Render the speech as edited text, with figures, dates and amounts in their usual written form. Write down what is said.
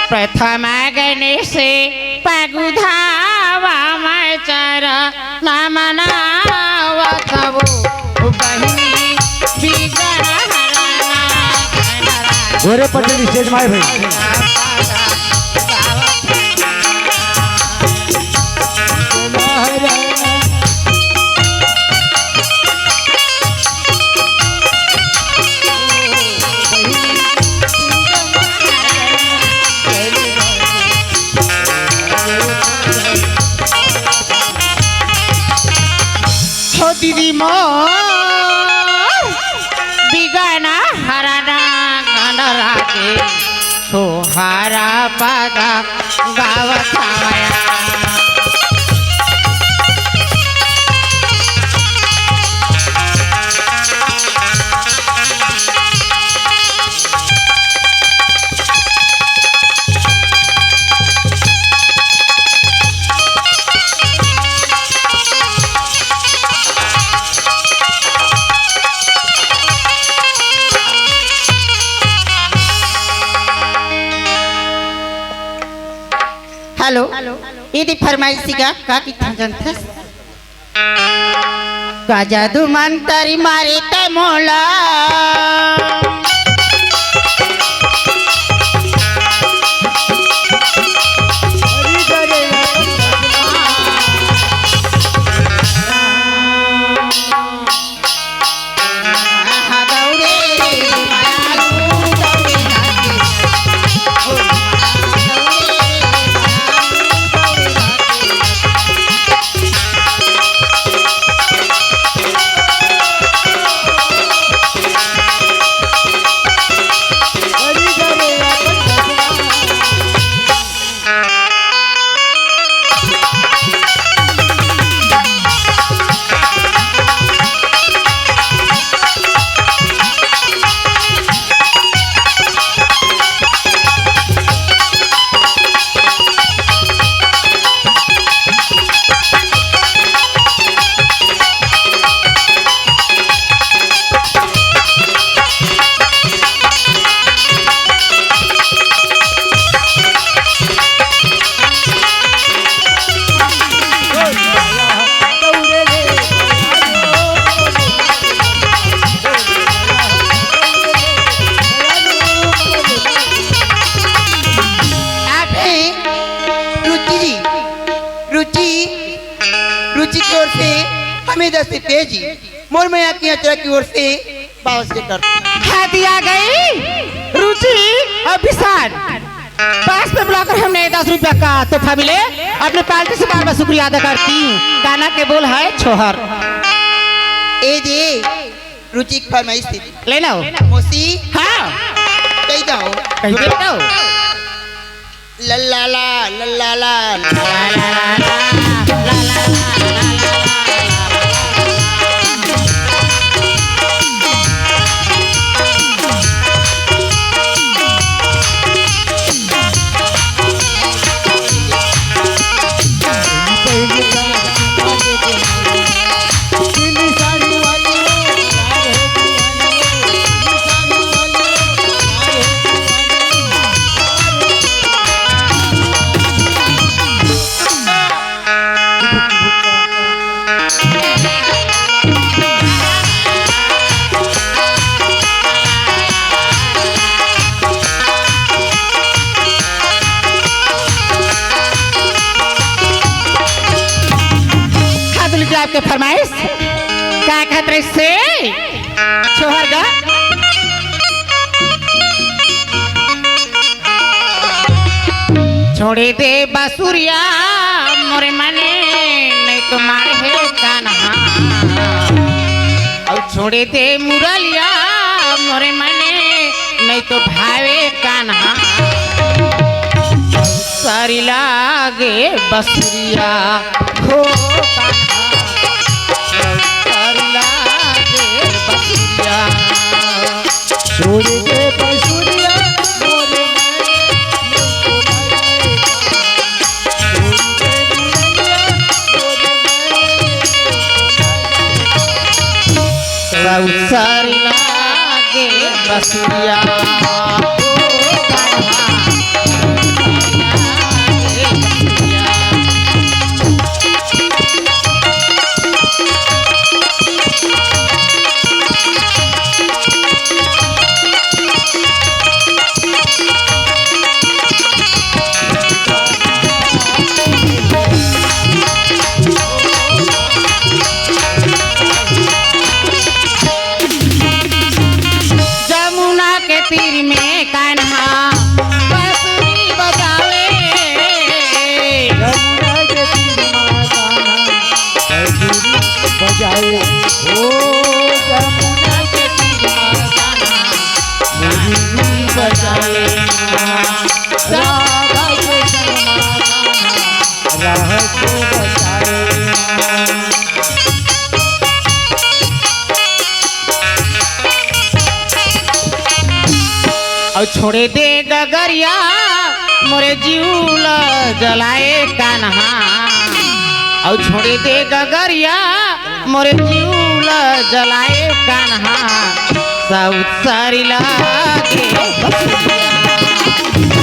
प्रथम गणेश पगुधावा मचर नामनावतवो बहिनी बिगड़ हरना गोरे पटेल स्टेज माए भाई दीदी मोर बिगना हरना गणरा के सोहारा पदा गावत हवया हेलो ये फरमाइशी का कितना जनता का जादू मंतरी मारे ते मोला रुचि की ओर से हमें दस पेजी मोर मैया की यात्रा की ओर से बाव से कर दिया गई रुचि और विशाल पास में बुलाकर हमने 10 रुपया का तोहफा मिले अपने पार्टी से बार बार शुक्रिया अदा करती हूँ। गाना के बोल है छोहर ए जी रुचि की फरमाइश थी ले लो मोसी हाँ कही दो लल्ला ला लल्ला ला आपके फरमाइश क्या खतरे से छोहर गा छोड़े दे बासुरिया मोरे मने नहीं तो मारे है कान्हा और छोड़े दे मुरलिया मोरे मने नहीं तो भावे कान्हा सारी लागे बासुरिया हो सारी लागे बसुरिया कैसे बचाए और छोड़े दे गगरिया मोरे जीवल जलाए कान्हा और छोड़े दे गगरिया मोरे जीवल जलाए कान्हा साउथ सारी लागे बसुरिया